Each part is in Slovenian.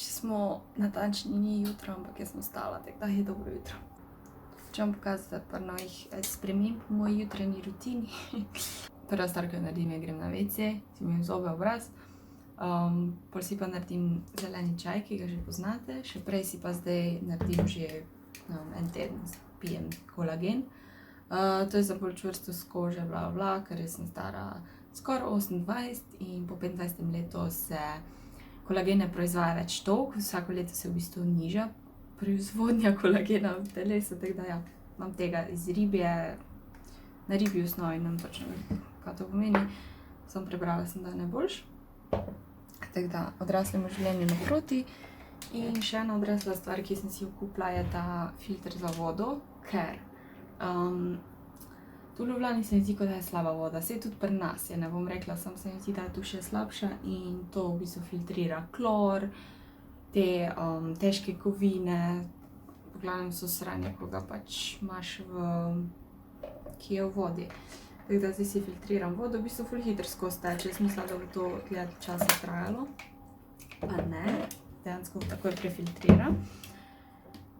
če smo natančni, ni jutro, ampak jaz sem vstala, tako da je dobro jutro. Če vam pokazati par novih sprememb v moji jutranji rutini. Prva stvar, ki jo naredim, je grem na WC, si umim zobe, obraz. Pol si pa naredim zeleni čaj, ki ga že poznate. Še prej si pa zdaj naredim že en teden, pijem kolagen. To je za bolj čvrstost kože, bla, bla, ker jaz sem stara skoraj 28 in po 25. letu se kolagen ne proizvaja več toliko. Vsako leto se v bistvu niža proizvodnja kolagena v telesu, tako da ja, imam tega iz ribje, na ribji osnovi, ne vem točno, kaj to pomeni. Samo prebrala sem, da je najboljš. Tako da odraslemu življenju naproti. In še ena odrasla stvar, ki sem si jo kupila, je ta filter za vodo, ker tu v Ljubljani se mi zdi, kot da je slaba voda. Saj tudi pri nas je, ne bom rekla, samo se mi zdi, da je tu še slabša in to v bistvu filtrira klor, te težke kovine, v glavnem so sranje, ko ga pač imaš ki je v vodi. Tako da zdaj si filtriram vodo, v bistvu ful hitro skozi teče. Jaz mislila, da bo to dlje časa trajalo, pa ne, dejansko takoj prefiltrira.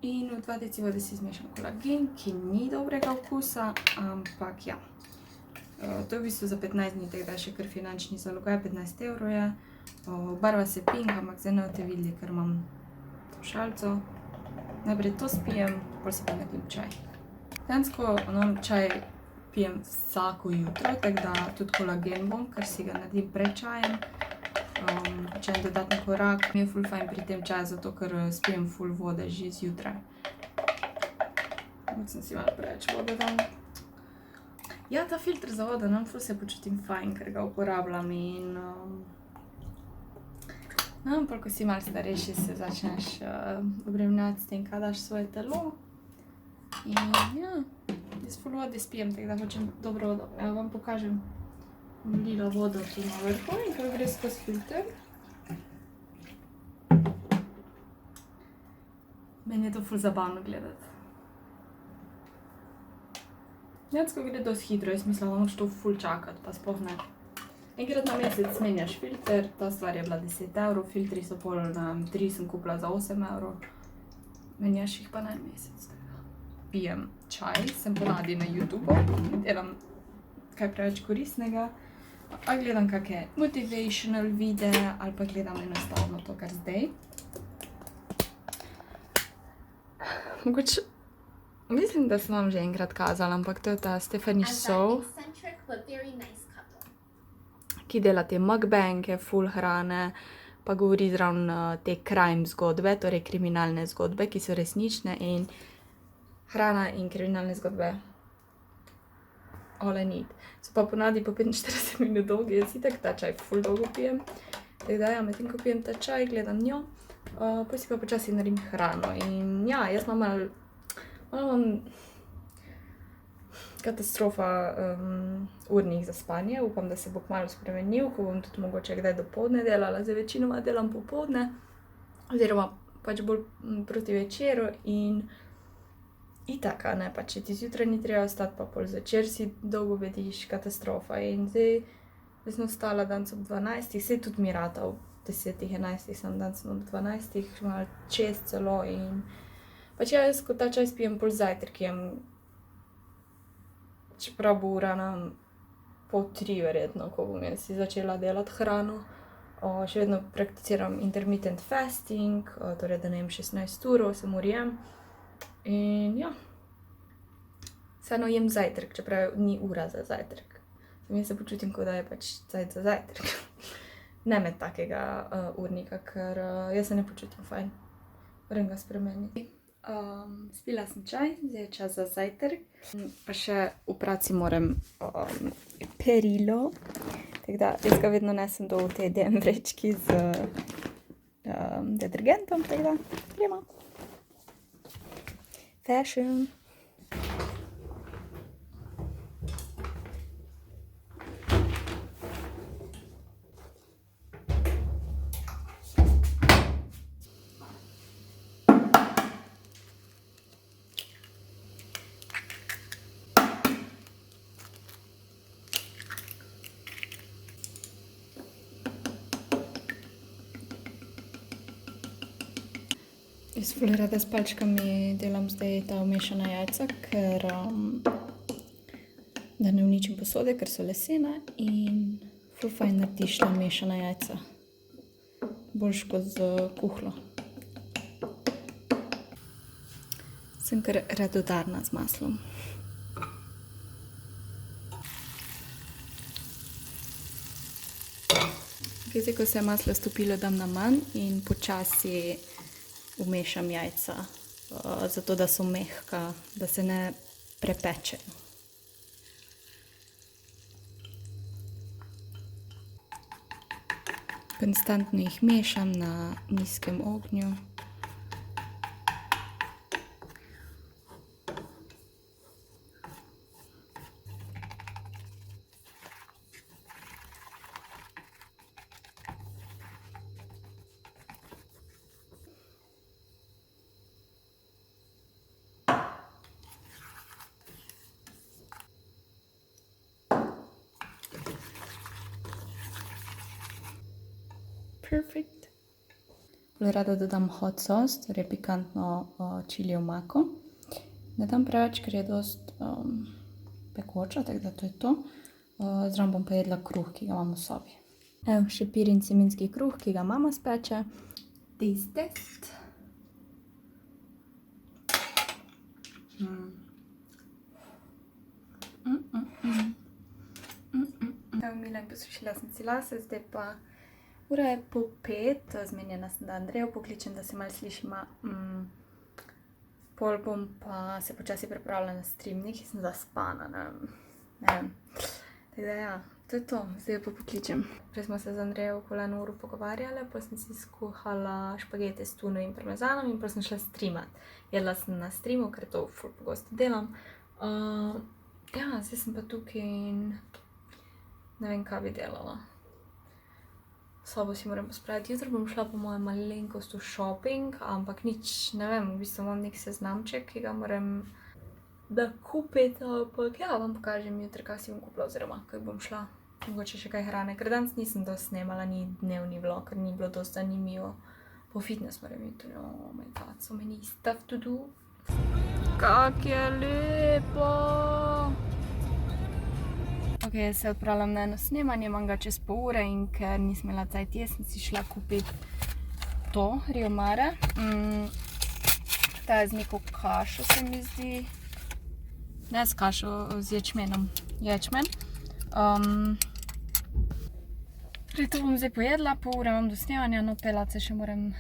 In v 2 deci vode si zmešam kolagen, ki ni dobrega okusa, ampak ja. To je v bistvu za 15 dni, tako da je še kar finančni zalogaj, 15 evrov je. Barva se pink, ampak zdaj ne boste videli, ker imam to šalico. Najprej to spijem, potem si pa naredim čaj. Dejansko čaj pijem vsako jutro, tako da tudi kolagen bom, ker si ga naredim pred čajem. Če en dodatni korak, mi je ful fajn pri tem čaju, zato ker spijem ful vode že zjutraj. Mogoče sem si malo preveč vode dala. Ja, ta filter za vodo, ful se počutim fajn, ker ga uporabljam in pol, ko si malo starejši, se začneš obremenjevati s tem, kaj daš v svoje telo. In ja, jaz ful vode spijem, tako da hočem dobro vodo. Evo vam pokažem. Lila voda tu na vrhu in ko gre skozi filter. Meni je to ful zabavno gledati. Dejansko gre dosti hitro, jaz mislim, da moraš to ful čakati, pa sploh ne. Enkrat na mesec menjaš filter, ta stvar je bila 10 evrov, filtri so pol, 3 sem kupila za 8 evrov. Menjaš jih pa na en mesec. Pijem čaj, sem ponavadi na YouTubeu, delam kaj preveč koristnega. Ali gledam kakšne motivational videe, ali pa gledam enostavno to, kar zdaj. Mogoče, mislim, da sem vam že enkrat kazala, ampak to je ta Stephanie Soo, ki dela te mukbange, ful hrane, pa govori zraven te crime zgodbe, torej kriminalne zgodbe, ki so resnične in hrana in kriminalne zgodbe all I need. So pa ponavadi po 45 minut dolgi, jaz itak ta čaj ful dolgo pijem. Tako da ja, medtem ko pijem ta čaj, gledam njo, potem si pa počasi naredim hrano. In ja, jaz imam malo katastrofa urnik za spanje. Upam, da se bo kmalu spremenil, ko bom tudi mogoče kdaj dopoldne delala. Zdaj večinoma delam popoldne, oziroma pač bolj proti večeru in itak, ne, pa če ti zjutraj ni treba vstati, pa pol zvečer si dolgo bediš, katastrofa. In zdaj sem vstala danes ob 12, saj tudi mi rata ob 10, 11, sem danes ob 12, malo čez celo in pač jaz, ko ta čaj spijem, pol zajtrk jem, čeprav bo ura na 2:30 verjetno, ko bom jaz si začela delati hrano. Še vedno prakticiram intermittent fasting, torej da ne jem 16 ur, 8 ur jem. In ja, vseeno jem zajtrk, čeprav ni ura za zajtrk. Jaz se počutim, kot da je pač cajt za zajtrk. Ne med takega urnika, ker jaz se ne počutim fajn. Moram ga spremeniti. Spila sem čaj, zdaj je čas za zajtrk. Pa še oprati moram perilo. Tako da jaz ga vedno nesem dol v te DM vrečki z detergentom, tako da gremo. Fashion. Jaz ful rada s palčkami delam zdaj ta vmešana jajca, ker da ne uničim posode, ker so lesene in ful fajn narediš ta mešana jajca. Boljš kot z kuhljo. Sem kar radodarna z maslom. Zdaj, ko se je maslo stopilo, dam na manj in počasi vmešam jajca, zato da so mehka, da se ne prepečejo. Konstantno jih mešam na nizkem ognju. Perfect. Rada dodam hot sauce, torej pikantno čili omako. Ne dam preveč, ker je dost pekoča, tako da to je to. Zraven bom pa jedla kruh, ki ga imam v sobi. Evo, še pirin ciminski kruh, ki ga mama speče. Test. Evo, mila in posušila sem si lase, zdaj pa ura je pol 5, zmenjena sem, da Andrejo pokličem, da se malo slišima. Pol bom pa se počasi pripravila na stream, nekaj sem zaspana, ne vem. Tako da ja, to je to, zdaj jo pa pokličem. Prej smo se z Andrejo okoli 1 uro pogovarjale, pol sem si skuhala špagete s tuno in parmezanom in pol sem šla streamat. Jedla sem na streamu, ker to ful pogosto delam. Ja, zdaj sem pa tukaj in ne vem, kaj bi delala. Sobo si moram pospraviti. Jutro bom šla po moje malenkost v shopping, ampak nič, ne vem, v bistvu imam nek seznamček, ki ga moram da kupiti, ampak ja, vam pokažem jutri, kaj si bom kupila, oziroma kaj bom šla. Mogoče še kaj hrane, ker danes nisem dosti snemala, ni dnevni vlog, ker ni bilo dosti zanimivo. Po fitness moram jutri, oh my god, so many stuff to do. Kak je lepo! Ok, se odpravljam na eno snemanje, imam ga čez pol ure in ker nisem imela cajt jesti, sem si šla kupiti to, Rio Mare. Ta je z neko kašo, se mi zdi. Ne s kašo, z ječmenom. Ječmen. To bom zdaj pojedla, pol ure imam do snemanja, no pelat se še moram.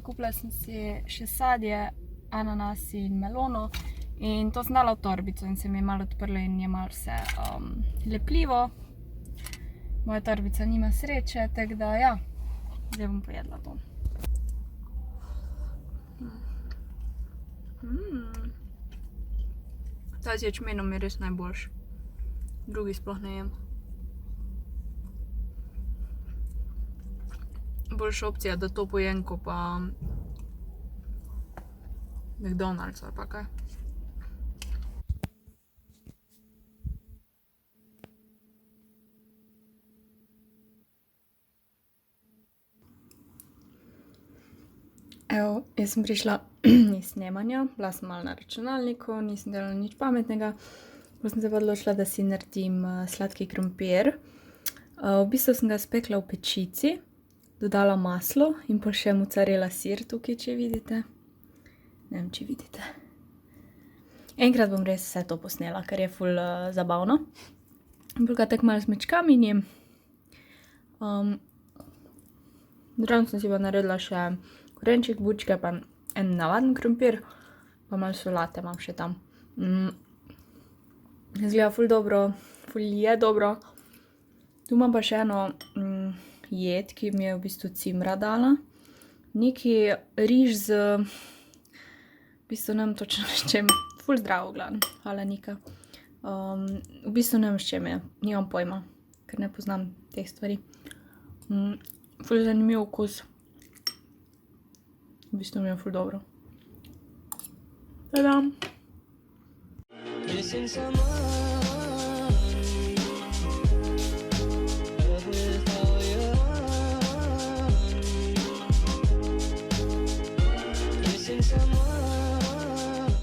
Kupila sem si še sadje, ananas in melono. In to sem dala v torbico in se mi je malo odprlo in je malo vse lepljivo. Moja torbica nima sreče, tako da ja, zdaj bom pojedla to. Ta z ječmenom je res najboljši. Drugi sploh ne jem. Boljša opcija, da to pojem, ko pa McDonald's ali pa kaj. Evo, jaz sem prišla iz snemanja, bila sem malo na računalniku, nisem delala nič pametnega. Potem sem se pa odločila, da si naredim sladki krompir. V bistvu sem ga spekla v pečici, dodala maslo in pa še mozzarella sir tukaj, če vidite. Ne vem, če vidite. Enkrat bom res vse to posnela, ker je ful zabavno. Bolj ga tako malo zmečkam in jem. Zraven sem si pa naredila še korenček, bučke, pa en navaden krompir, pa malo solate imam še tam. Izgleda ful dobro, ful je dobro. Tu imam pa še eno jed, ki mi je v bistvu cimra dala. Neki riž z, v bistvu ne vem točno s čem, ful zdravo v glavnem, hvala Nika. V bistvu ne vem s čem je, nimam pojma, ker ne poznam teh stvari. Ful zanimiv okus. V bistvu mi je ful dobro. Tadam!